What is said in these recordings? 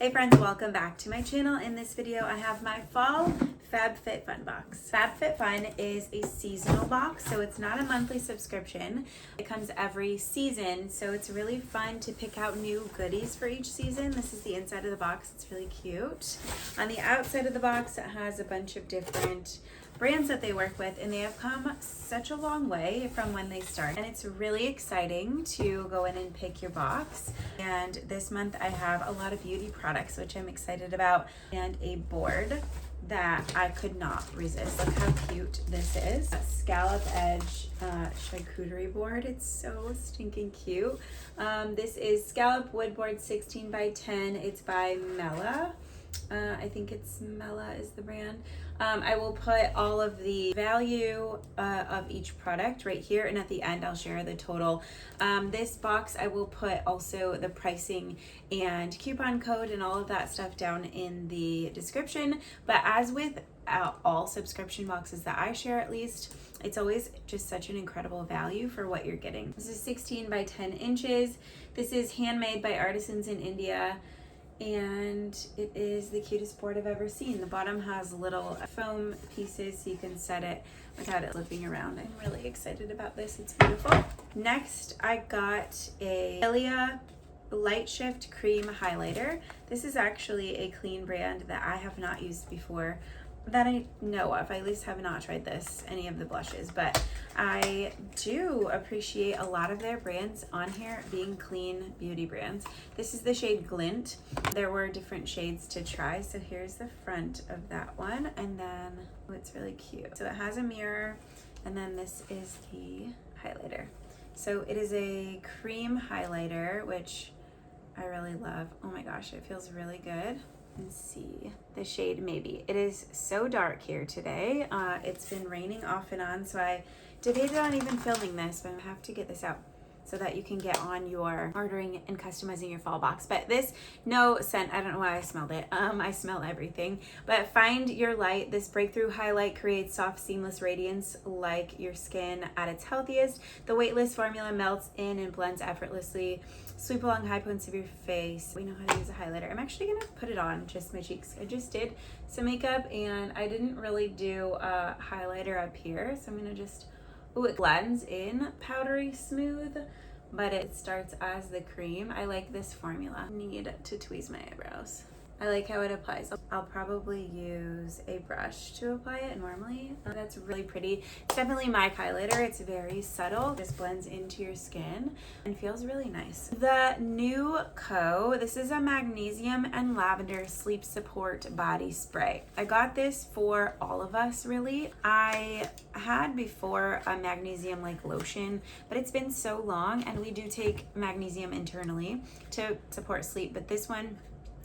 Hey friends, welcome back to my channel. In this video, I have my fall FabFitFun box. FabFitFun is a seasonal box, so it's not a monthly subscription. It comes every season, so it's really fun to pick out new goodies for each season. This is the inside of the box. It's really cute. On the outside of the box, it has a bunch of different brands that they work with, and they have come such a long way from when they started. And it's really exciting to go in and pick your box. And this month I have a lot of beauty products, which I'm excited about, and a board that I could not resist. Look how cute this is. A scallop edge charcuterie board. It's so stinking cute. This is Scalloped wood board 16 by 10. It's by Mela. I think it's Mela is the brand. I will put all of the value of each product right here, and at the end I'll share the total. This box I will put also the pricing and coupon code and all of that stuff down in the description. But as with all subscription boxes that I share, at least, it's always just such an incredible value for what you're getting. This is 16 by 10 inches. This is handmade by Artisans in India. And it is the cutest board I've ever seen. The bottom has little foam pieces so you can set it without it flipping around. I'm really excited about this. It's beautiful. Next, I got a Ilia Lightshift cream highlighter. This is actually a clean brand that I have not used before, that I know of. I at least have not tried any of the blushes, but I do appreciate a lot of their brands on here being clean beauty brands. This is the shade Glint. There were different shades to try, so here's the front of that one, and then it's really cute. So it has a mirror, and then this is the highlighter. So it is a cream highlighter, which I really love. Oh my gosh, it feels really good. And see the shade Maybe. It is so dark here today. It's been raining off and on, so I debated on even filming this, but I have to get this out so that you can get on your ordering and customizing your fall box. But this, no scent, I don't know why I smelled it. I smell everything. But find your light. This breakthrough highlight creates soft, seamless radiance like your skin at its healthiest. The weightless formula melts in and blends effortlessly. Sweep along high points of your face. We know how to use a highlighter. I'm actually gonna put it on just my cheeks. I just did some makeup and I didn't really do a highlighter up here, so I'm gonna just, ooh, it blends in powdery smooth, but it starts as the cream. I like this formula. Need to tweeze my eyebrows. I like how it applies. I'll probably use a brush to apply it normally. That's really pretty. It's definitely my highlighter. It's very subtle. Just blends into your skin and feels really nice. The Nue Co. This is a magnesium and lavender sleep support body spray. I got this for all of us, really. I had before a magnesium like lotion, but it's been so long, and we do take magnesium internally to support sleep, but this one,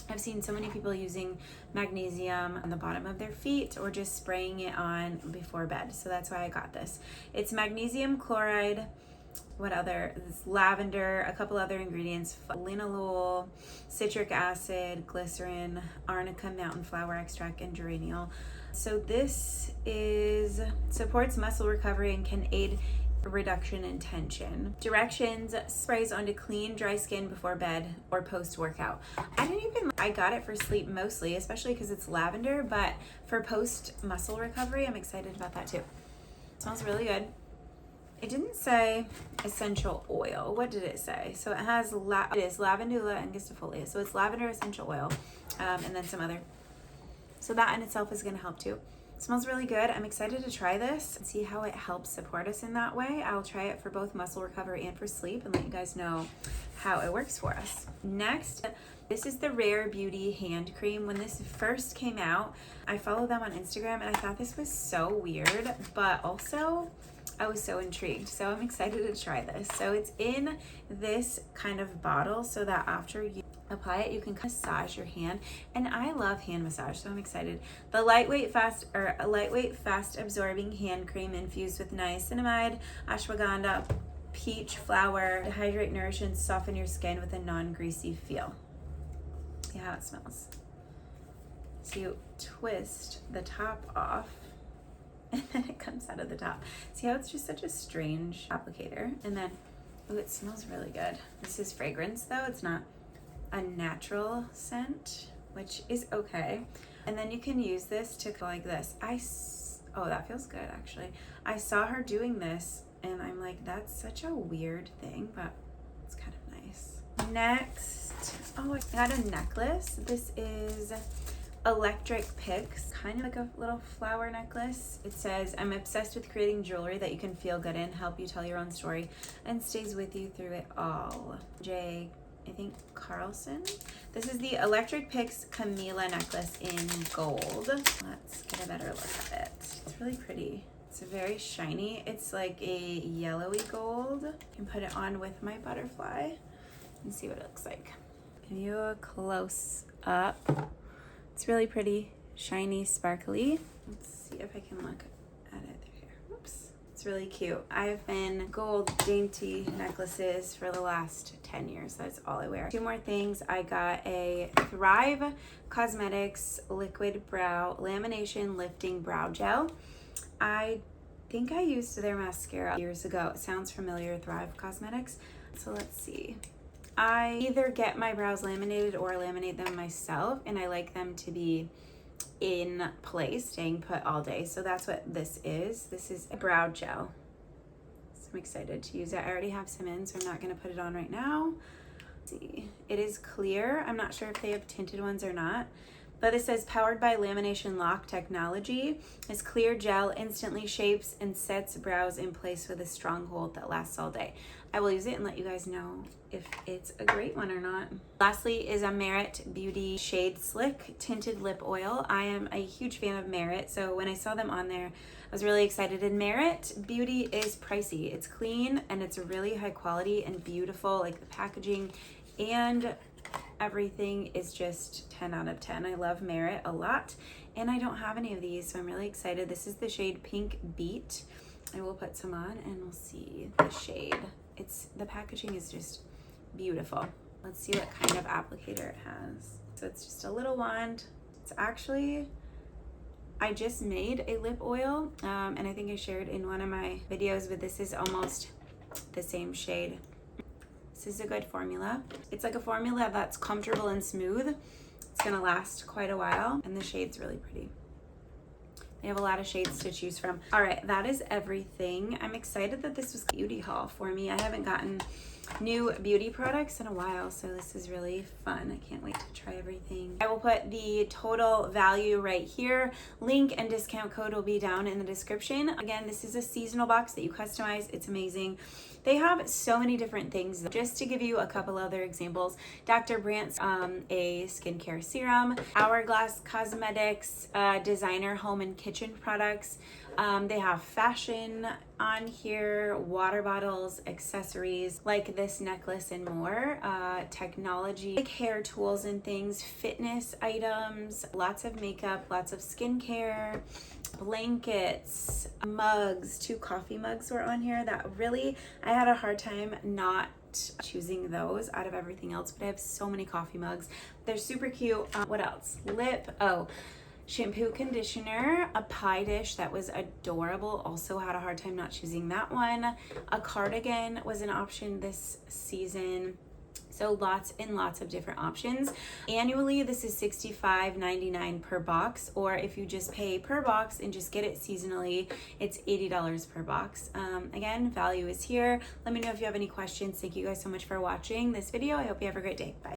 I've seen so many people using magnesium on the bottom of their feet or just spraying it on before bed. So that's why I got this. It's magnesium chloride, what other? It's lavender, a couple other ingredients, linalool, citric acid, glycerin, arnica mountain flower extract, and geraniol. So this supports muscle recovery and can aid reduction in tension. Directions: sprays onto clean, dry skin before bed or post-workout. I got it for sleep mostly, especially because it's lavender, but for post muscle recovery, I'm excited about that too. It smells really good. It didn't say essential oil. What did it say? So it has, it is lavandula angustifolia. So it's lavender essential oil, and then some other. So that in itself is gonna help too. It smells really good. I'm excited to try this and see how it helps support us in that way. I'll try it for both muscle recovery and for sleep and let you guys know how it works for us. Next, this is the Rare Beauty hand cream. When this first came out, I followed them on Instagram and I thought this was so weird, but also I was so intrigued. So I'm excited to try this. So it's in this kind of bottle so that after you apply it, you can massage your hand, and I love hand massage, so I'm excited. The lightweight, fast absorbing hand cream infused with niacinamide, ashwagandha, peach flower to hydrate, nourish, and soften your skin with a non-greasy feel. See how it smells. So you twist the top off, and then it comes out of the top. See how it's just such a strange applicator, and then, oh, it smells really good. This is fragrance though, it's not a natural scent, which is okay. And then you can use this to go like this. Oh, that feels good actually. I saw her doing this and I'm like, that's such a weird thing, but it's kind of nice. Next, oh, I got a necklace. This is Electric Picks, kind of like a little flower necklace. It says, I'm obsessed with creating jewelry that you can feel good in, help you tell your own story, and stays with you through it all. I think Carlson. This is the Electric Picks Camilla necklace in gold. Let's get a better look at it. It's really pretty. It's very shiny. It's like a yellowy gold. I can put it on with my butterfly and see what it looks like. Give you a close up. It's really pretty, shiny, sparkly. Let's see if I can look at it through here. Oops. It's really cute. I've been gold dainty necklaces for the last 10 years. That's all I wear. Two more things. I got a Thrive Causemetics Liquid Brow Lamination Lifting Brow Gel. I think I used their mascara years ago. It sounds familiar, Thrive Causemetics. So let's see. I either get my brows laminated or laminate them myself, and I like them to be in place, staying put all day. So that's what this is. This is a brow gel. So I'm excited to use it. I already have some in, so I'm not going to put it on right now. Let's see. It is clear. I'm not sure if they have tinted ones or not. But it says powered by lamination lock technology. This clear gel instantly shapes and sets brows in place with a strong hold that lasts all day. I will use it and let you guys know if it's a great one or not. Lastly is a Merit Beauty Shade Slick Tinted Lip Oil. I am a huge fan of Merit, so when I saw them on there, I was really excited. And Merit Beauty is pricey. It's clean and it's really high quality and beautiful, like the packaging and everything is just 10 out of 10. I love Merit a lot, and I don't have any of these, so I'm really excited. This is the shade Pink Beet. I will put some on and we'll see the shade. The packaging is just beautiful. Let's see what kind of applicator it has. So it's just a little wand. It's actually, I just made a lip oil, and I think I shared in one of my videos, but this is almost the same shade. This is a good formula. It's like a formula that's comfortable and smooth. It's gonna last quite a while, and the shade's really pretty. They have a lot of shades to choose from. All right, that is everything. I'm excited that this was a beauty haul for me. I haven't gotten new beauty products in a while, so this is really fun. I can't wait to try everything. I will put the total value right here. Link and discount code will be down in the description. Again, this is a seasonal box that you customize. It's amazing. They have so many different things. Just to give you a couple other examples, Dr. Brandt's a skincare serum, Hourglass Cosmetics, designer home and kitchen products. They have fashion on here, water bottles, accessories like this necklace and more, technology, like hair tools and things, fitness items, lots of makeup, lots of skincare, blankets, mugs. 2 coffee mugs were on here that really, I had a hard time not choosing those out of everything else, but I have so many coffee mugs. They're super cute. What else? Shampoo, conditioner, a pie dish that was adorable. Also had a hard time not choosing that one. A cardigan was an option this season. So lots and lots of different options. Annually, this is $65.99 per box, or if you just pay per box and just get it seasonally, it's $80 per box. Again, value is here. Let me know if you have any questions. Thank you guys so much for watching this video. I hope you have a great day. Bye.